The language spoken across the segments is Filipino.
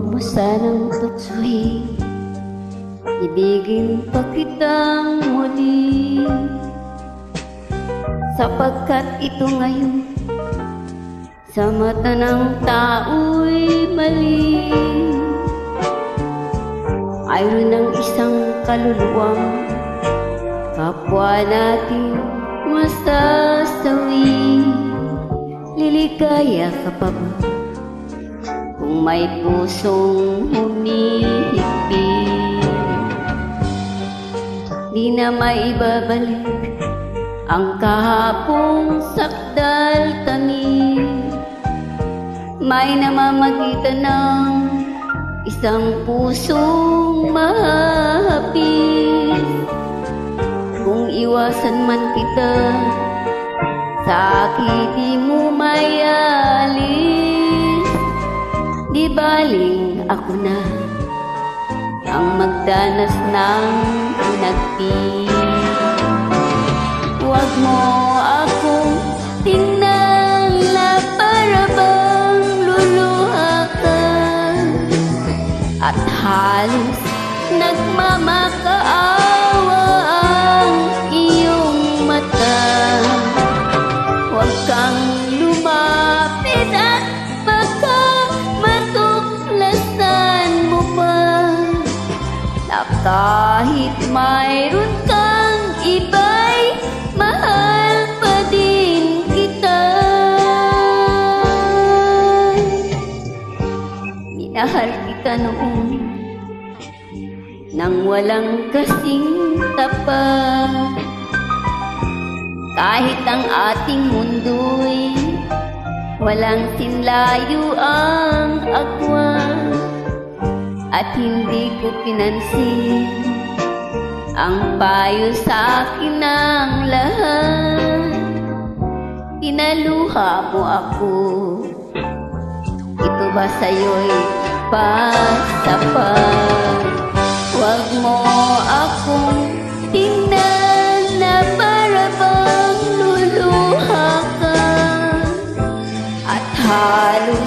Huwag mo sanang tuksuhin, ibigin pa kitang muli, sapagkat ito ngayon sa mata ng tao'y mali. Mayroon ng isang kaluluwang kapwa natin masasawi. Liligaya ka pa ba kung may pusong humihigpit? Di na maibabalik ang kahapong sakdal tamis. May namamagitan ng isang pusong mahahapis. Kung iwasan man kita, sakit di mo mayalis. Di baling ako na ang magdanas ng pinagpili. Huwag mo akong tingnan na para bang luluha ka, at halos nagmamakaawa ang iyong mata. Huwag kang lumapit at baka matuklasan mo pa na kahit mayroon kang iba'y mahal pa din kita. Minahal kita noon nang walang kasing tapat, kahit ang ating mundo'y walang sinlayo ang agwan, at hindi ko pinansin ang payo sa akin ng lahat. Pinaluha mo ako, ito ba sa'yo'y pasapat? Huwag mo akong tingnan na para bang luluha ka, at halos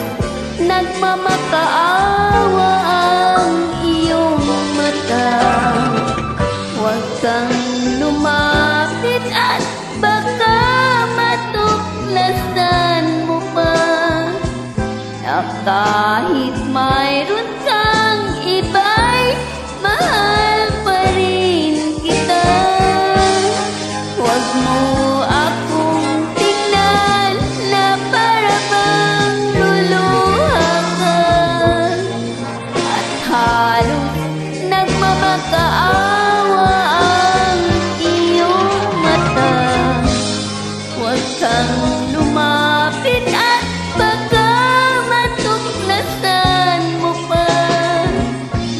nagmamakaawa ang iyong mata. Huwag kang lumapit at baka matuklasan mo pa na kahit mayroon kang iba'y mahal pa rin kita. Huwag mo akong tingnan na para bang luluha ka, at halos nagmamakaawa ang iyong mata. Huwag kang lumapit at baka matuklasan mo pa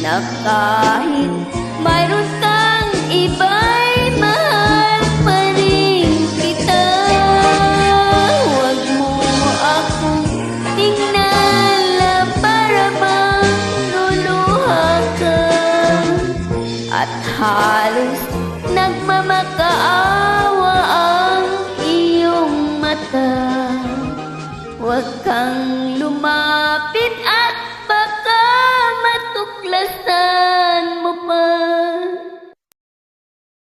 na kahit mayroon kang iba'y mahal pa rin kita. Huwag mo akong tingnan na para bang luluha ka, at halos nagmamakaawa ang iyong mata. Huwag kang lumapit at